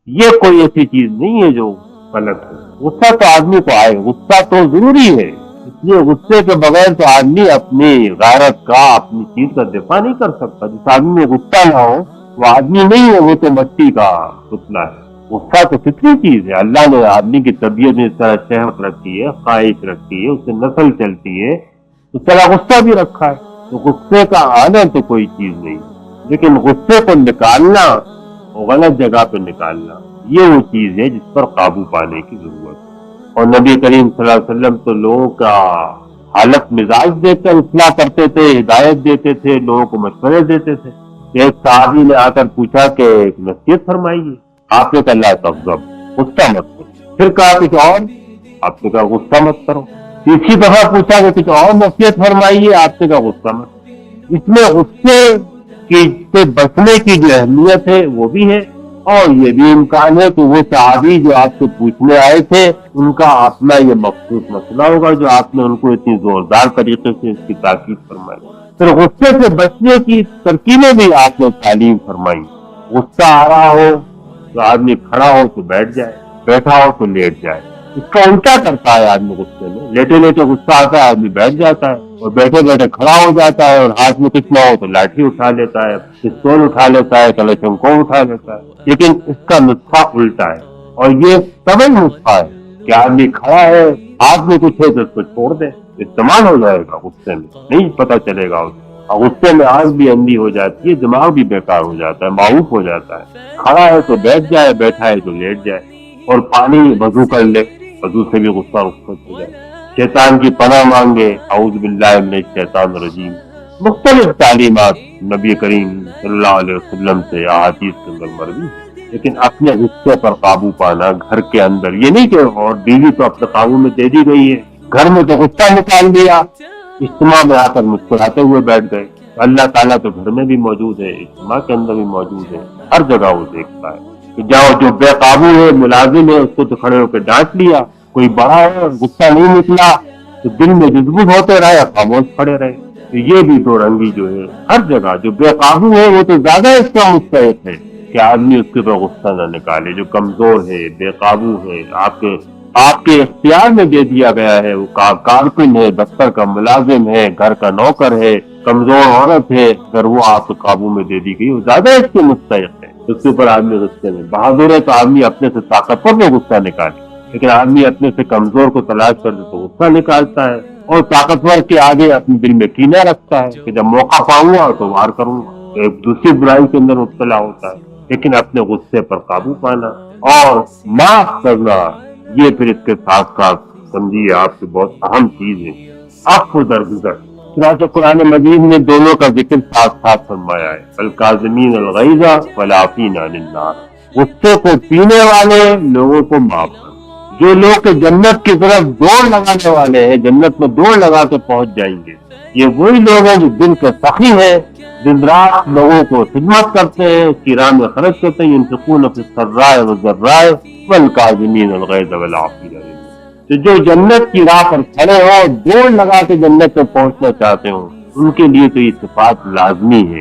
یہ کوئی ایسی چیز نہیں ہے جو غلط ہے۔ غصہ تو آدمی کو آئے، غصہ تو ضروری ہے، اس لیے غصے کے بغیر تو آدمی اپنی غیرت کا، اپنی چیز کا دفاع نہیں کر سکتا۔ جس آدمی میں غصہ نہ ہو وہ آدمی نہیں ہے، وہ تو مٹی کا پتلا ہے۔ غصہ تو فطری چیز ہے، اللہ نے آدمی کی طبیعت میں اس طرح شہوت رکھی ہے، خواہش رکھی ہے، اس سے نسل چلتی ہے، اس طرح غصہ بھی رکھا ہے۔ تو غصے کا آنا تو کوئی چیز نہیں، لیکن غصے کو نکالنا، غلط جگہ پہ نکالنا، یہ وہ چیز ہے جس پر قابو پانے کی ضرورت ہے۔ اور نبی کریم صلی اللہ علیہ وسلم تو لوگوں کا حالت مزاج دیکھ کر اصلاح کرتے تھے، ہدایت دیتے تھے، لوگوں کو مشورے دیتے تھے۔ ایک صحابی نے آ کر پوچھا کہ ایک نصیحت فرمائیے، آپ نے کہا لا تغضب، غصہ مت کرو۔ پھر کہا کچھ اور، آپ نے کہا غصہ مت کرو۔ تیسری دفعہ پوچھا کہ کچھ اور نصیحت فرمائیے، آپ نے کہا غصہ مت۔ اس میں غصے سے بچنے کی جو اہمیت ہے وہ بھی ہے، اور یہ بھی امکان ہے کہ وہ صحابی جو آپ سے پوچھنے آئے تھے ان کا اپنا یہ مخصوص مسئلہ ہوگا جو آپ نے ان کو اتنی زوردار طریقے سے اس کی تاکید فرمائی۔ پھر غصے سے بچنے کی ترکیبیں بھی آپ نے تعلیم فرمائی۔ غصہ آ رہا ہو تو آدمی کھڑا ہو تو بیٹھ جائے، بیٹھا ہو تو لیٹ جائے۔ اس کا الٹا کرتا ہے آدمی غصے میں، لیٹے لیٹے غصہ آتا ہے آدمی بیٹھ جاتا ہے، اور بیٹھے بیٹھے کھڑا ہو جاتا ہے، اور ہاتھ میں کچھ نہ ہو تو لاٹھی اٹھا لیتا ہے، پستول اٹھا لیتا ہے، کلشنکوف اٹھا لیتا ہے۔ لیکن اس کا نسخہ الٹا ہے، اور یہ طبعی نسخہ ہے کہ آدمی کھڑا ہے، ہاتھ میں کچھ ہے تو اس کو چھوڑ دے، استعمال ہو جائے گا غصے میں، نہیں پتہ چلے گا اسے۔ اور غصے میں آنکھ بھی اندھی ہو جاتی ہے، دماغ بھی بیکار ہو جاتا ہے، معوف ہو جاتا ہے۔ کھڑا ہے تو بیٹھ جائے، بیٹھا ہے تو لیٹ جائے، اور پانی وضو کر لے، وضو سے بھی غصہ رخصت ہو جائے۔ شیطان کی پناہ مانگے، اعوذ باللہ من الشیطان الرجیم۔ مختلف تعلیمات نبی کریم صلی اللہ علیہ وسلم سے احادیث کے اندر مروی، لیکن اپنے غصے پر قابو پانا گھر کے اندر، یہ نہیں کہ اور بیوی تو اپنے قابو میں دے دی گئی ہے، گھر میں تو غصہ نکال دیا، اجتماع میں آ کر مسکراتے ہوئے بیٹھ گئے۔ اللہ تعالیٰ تو گھر میں بھی موجود ہے، اجتماع کے اندر بھی موجود ہے، ہر جگہ وہ دیکھتا ہے۔ کہ جاؤ جو بے قابو ہے، ملازم ہے، اس کو تو کھڑے ہو کے ڈانٹ لیا، کوئی بڑا ہے غصہ نہیں نکلا تو دل میں جذبت ہوتے رہے، خاموش کھڑے رہے۔ تو یہ بھی دو رنگی جو ہے ہر جگہ، جو بے قابو ہے وہ تو زیادہ اس کا مستحق ہے کہ آدمی اس کے اوپر غصہ نہ نکالے۔ جو کمزور ہے، بے قابو ہے، آپ کے اختیار میں دے دیا گیا ہے، وہ کارکن ہے، دفتر کا ملازم ہے، گھر کا نوکر ہے، کمزور عورت ہے، اگر وہ آپ کے قابو میں دے دی گئی وہ زیادہ اس کے مستحق ہے۔ اس کے اوپر آدمی غصے میں بہادر ہے تو آدمی اپنے سے طاقتور میں غصہ نکالے، لیکن آدمی اپنے سے کمزور کو تلاش کر دے تو غصہ نکالتا ہے، اور طاقتور کے آگے اپنے دل میں کینہ رکھتا ہے کہ جب موقع پاؤں گا تو وار کروں گا، ایک دوسری برائی کے اندر مبتلا ہوتا ہے۔ لیکن اپنے غصے پر قابو پانا اور معاف کرنا، یہ پھر اس کے ساتھ ساتھ سمجھیے آپ کی بہت اہم چیز ہے، عفو درگزر۔ چنانچہ قرآن مجید نے دونوں کا ذکر ساتھ ساتھ فرمایا ہے، الکاظمین الغیظ والعافین عن الناس، غصے کو پینے والے لوگوں کو معاف کرو۔ جو لوگ جنت کی طرف دوڑ لگانے والے ہیں، جنت میں دوڑ لگا کے پہنچ جائیں گے، یہ وہی لوگ ہیں جو دل کے سخی ہیں، دن رات لوگوں کو خدمت کرتے ہیں، اس کی راہ میں خرچ کرتے ہیں، ينفقون فی السراء والضراء والکاظمین الغیظ والعافین عن الناس۔ تو جو جنت کی راہ پر کھڑے ہو، دوڑ لگا کے جنت میں پہنچنا چاہتے ہو، ان کے لیے تو یہ صفات لازمی ہے۔